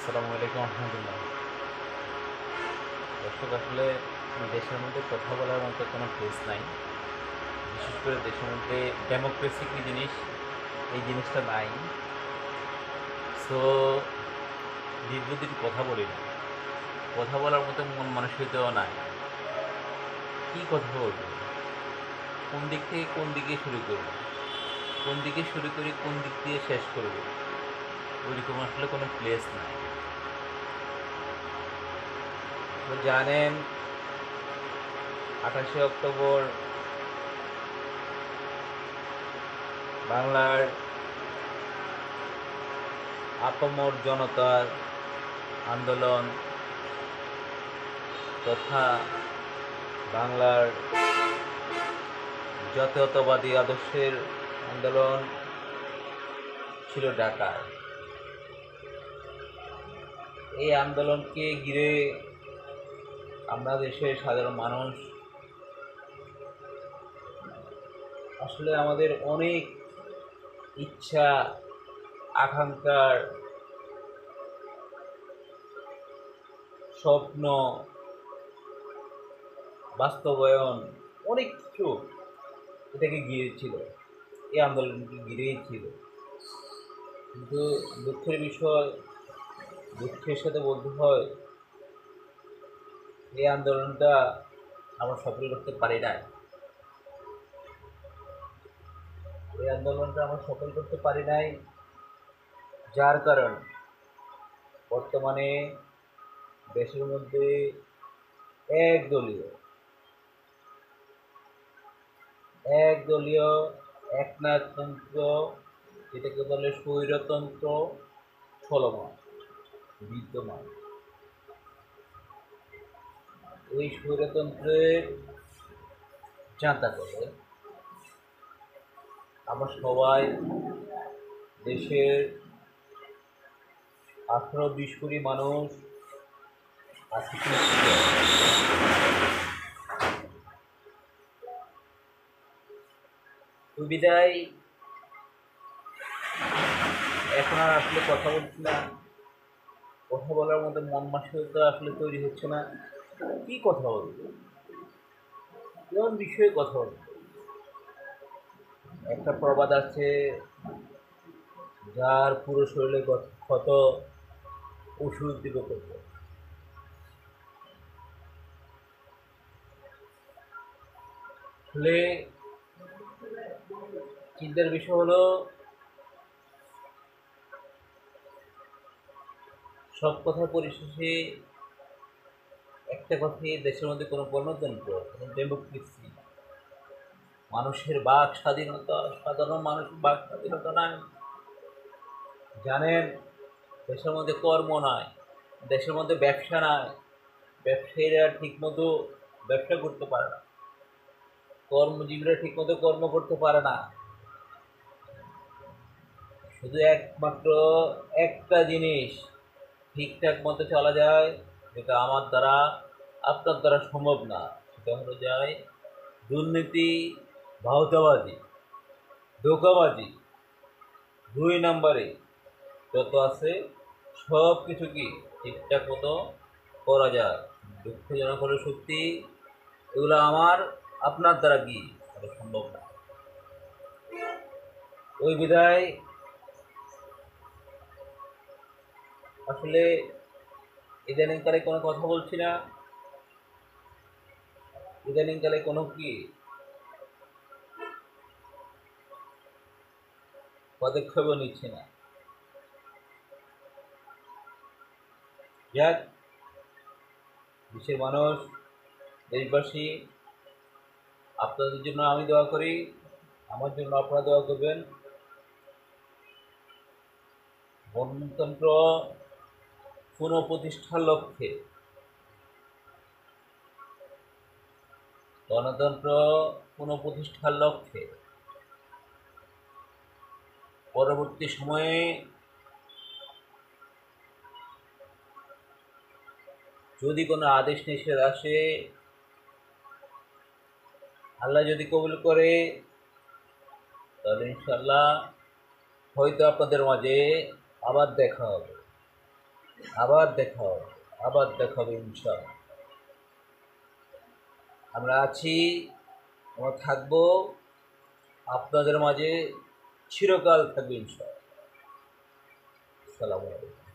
আসসালামু আলাইকুম রহমতুল্লাহ। দর্শক, আসলে দেশের মধ্যে কথা বলার মতো কোনো প্লেস নাই। বিশেষ করে দেশের মধ্যে ডেমোক্রেসি কী জিনিস, এই জিনিসটা নাই। সো দীর্ঘদিন কথা বলি না, কথা বলার মতো মন মানসিকতাও নাই। কী কথা বলবো, কোন দিক থেকে কোন দিকে শুরু করবো, কোন দিকে শুরু করি কোন দিক দিয়ে শেষ করবো, ওইরকম আসলে কোনো প্লেস নাই। তো জানেন, 28শে অক্টোবর বাংলার আপামর জনতার আন্দোলন তথা বাংলার জাতীয়তাবাদী আদর্শের আন্দোলন ছিল ঢাকায়। এই আন্দোলনকে ঘিরে আমরা দেশের সাধারণ মানুষ আসলে আমাদের অনেক ইচ্ছা, আকাঙ্ক্ষার, স্বপ্ন বাস্তবায়ন অনেক কিছু এটাকে ঘিরেছিল, এই আন্দোলনকে ঘিরেই ছিল। কিন্তু দুঃখের বিষয়, দুঃখের সাথে বলতে হয়, এই আন্দোলনটা আমরা সফল করতে পারি নাই। এই আন্দোলনটা আমরা সফল করতে পারি নাই, যার কারণ বর্তমানে দেশের মধ্যে একদলীয় একদলীয় একনায়কতন্ত্র, যেটাকে বলে স্বৈরতন্ত্র, চলমান বিদ্যমান। এই স্বৈরতন্ত্রের জাঁতা করে আমরা সবাই দেশের 18-20 কোটি মানুষ আজকে বিদায়। এখন আর আসলে কথা বলছি না, কথা বলার মতো মন মানসিকতা আসলে তৈরি হচ্ছে না। কি কথা বলবো, কোন বিষয়ে কথা বলবো? একটা প্রবাদ আছে, যার পুরো শরীরে ক্ষত ওষুধ দিব করতে। আসলে চিন্তার বিষয় হলো, সব কথা পরিশেষে একটা কথাই, দেশের মধ্যে কোনো গণতন্ত্র, কোনো ডেমোক্রেসি, মানুষের বাক স্বাধীনতা, সাধারণ মানুষের বাক স্বাধীনতা নাই। জানেন, দেশের মধ্যে কর্ম নাই, দেশের মধ্যে ব্যবসা নাই, ব্যবসায়ীরা ঠিকমতো ব্যবসা করতে পারে না, কর্মজীবীরা ঠিকমতো কর্ম করতে পারে না। শুধু একমাত্র একটা জিনিস ঠিকঠাক মতো চলা যায়, যেটা আমার দ্বারা আপনার দ্বারা সম্ভব না, সেটা হলো যায় দুর্নীতি, ভাওতাবাজি, ধোঁকাবাজি, 2 নম্বরে যত আছে সব কিছু কি ঠিকঠাক মতো করা যায়। দুঃখজনক হলো সত্যি, এগুলো আমার আপনার দ্বারা কি সম্ভব না। ওই বিধায় আসলে ইদানিংকালে কোনো কথা বলছি না, ইদানিংকালে কোনো কি পদক্ষেপও নিচ্ছে না। যাক, দেশের মানুষ, দেশবাসী, আপনাদের জন্য আমি দোয়া করি, আমার জন্য আপনারা দোয়া করবেন। গণতন্ত্র পুনঃপ্রতিষ্ঠার লক্ষ্যে, গণতন্ত্র পুনঃপ্রতিষ্ঠার লক্ষ্যে পরবর্তী সময়ে যদি কোনো আদেশ নিষেধ আসে, আল্লাহ যদি কবুল করে, তাহলে ইনশাল্লাহ হয়তো আপনাদের মাঝে আবার দেখা হবে। আবার দেখা হবে ইনশাআল্লাহ। আমরা আছি, আমরা থাকবো, আপনাদের মাঝে চিরকাল থাকবে ইনশাআল্লাহ। আসসালামু আলাইকুম।